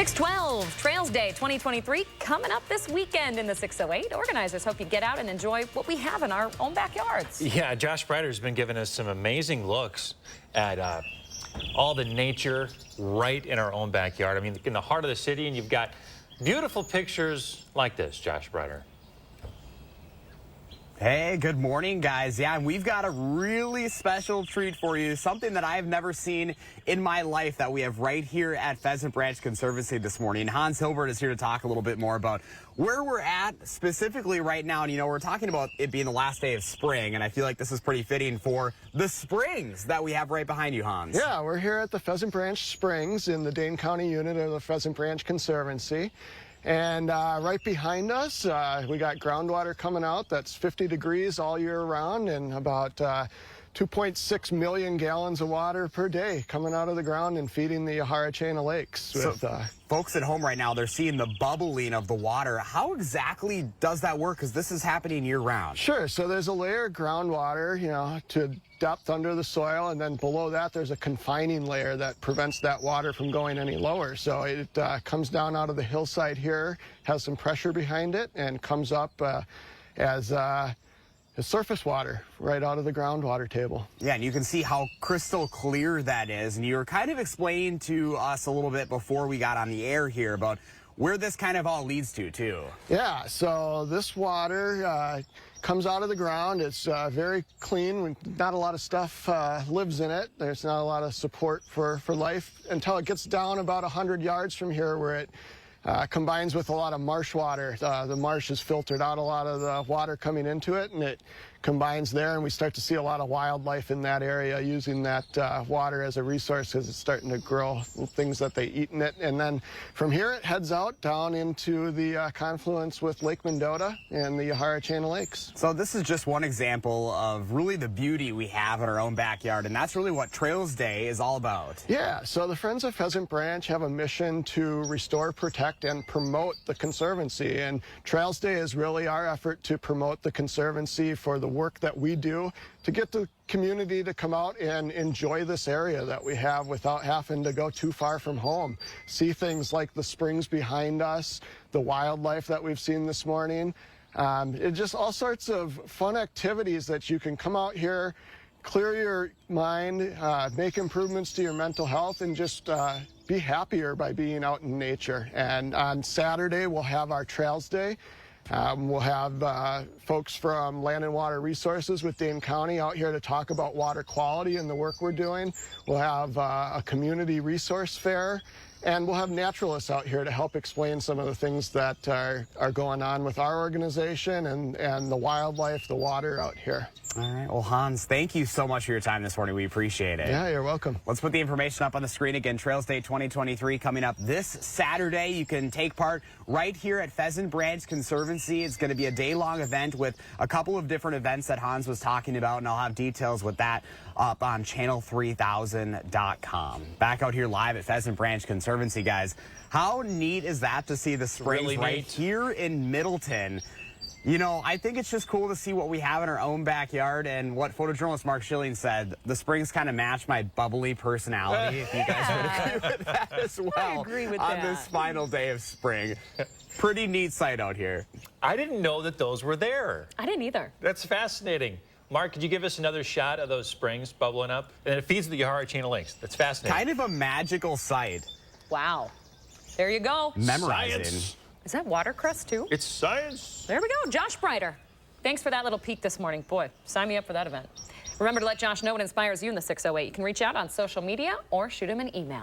612 Trails Day 2023 coming up this weekend in the 608. Organizers hope you get out and enjoy what we have in our own backyards. Yeah, Josh Breiter's been giving us some amazing looks at all the nature right in our own backyard. I mean, in the heart of the city, and you've got beautiful pictures like this, Josh Breiter. Hey, good morning, guys. Yeah, we've got a really special treat for you, something that I have never seen in my life that we have right here at Pheasant Branch Conservancy this morning. Hans Hilbert is here to talk a little bit more about where we're at specifically right now. And, you know, we're talking about it being the last day of spring, and I feel like this is pretty fitting for the springs that we have right behind you, Hans. Yeah, we're here at the Pheasant Branch Springs in the Dane County unit of the Pheasant Branch Conservancy. And right behind us, we got groundwater coming out that's 50 degrees all year round, and about 2.6 million gallons of water per day coming out of the ground and feeding the Yahara chain of lakes. Folks at home right now, they're seeing the bubbling of the water. How exactly does that work? Because this is happening year round. Sure. So there's a layer of groundwater, you know, to depth under the soil, and then below that there's a confining layer that prevents that water from going any lower. So it comes down out of the hillside here, has some pressure behind it, and comes up as surface water right out of the groundwater table. Yeah, and you can see how crystal clear that is. And you were kind of explaining to us a little bit before we got on the air here about where this kind of all leads to, too. Yeah, so this water comes out of the ground. It's very clean. Not a lot of stuff lives in it. There's not a lot of support for life until it gets down about 100 yards from here, where it combines with a lot of marsh water. The marsh has filtered out a lot of the water coming into it, and it combines there, and we start to see a lot of wildlife in that area using that water as a resource because it's starting to grow things that they eat in it. And then from here it heads out down into the confluence with Lake Mendota and the Yahara chain of lakes. So this is just one example of really the beauty we have in our own backyard, and that's really what Trails Day is all about. Yeah, so the Friends of Pheasant Branch have a mission to restore, protect, and promote the Conservancy, and Trails Day is really our effort to promote the Conservancy for the work that we do to get the community to come out and enjoy this area that we have without having to go too far from home. See things like the springs behind us, the wildlife that we've seen this morning. It's just all sorts of fun activities that you can come out here, clear your mind, make improvements to your mental health, and just be happier by being out in nature. And on Saturday, we'll have our Trails Day. We'll have folks from Land and Water Resources with Dane County out here to talk about water quality and the work we're doing. We'll have a community resource fair, and we'll have naturalists out here to help explain some of the things that are going on with our organization and the wildlife, the water out here. All right. Well, Hans, thank you so much for your time this morning. We appreciate it. Yeah, you're welcome. Let's put the information up on the screen again. Trails Day 2023 coming up this Saturday. You can take part right here at Pheasant Branch Conservancy. It's going to be a day-long event with a couple of different events that Hans was talking about, and I'll have details with that up on channel3000.com. Back out here live at Pheasant Branch Conservancy, guys. How neat is that to see the springs really right here in Middleton? You know, I think it's just cool to see what we have in our own backyard, and what photojournalist Mark Schilling said, the springs kind of match my bubbly personality, if you guys would agree with that as well. I agree with on that. this final day of spring. Pretty neat sight out here. I didn't know that those were there. I didn't either. That's fascinating. Mark, could you give us another shot of those springs bubbling up? And it feeds the Yahara chain of lakes. That's fascinating. Kind of a magical sight. Wow. There you go. Memorizing. Science. Is that watercress too? It's science. There we go. Josh Breiter. Thanks for that little peek this morning. Boy, sign me up for that event. Remember to let Josh know what inspires you in the 608. You can reach out on social media or shoot him an email.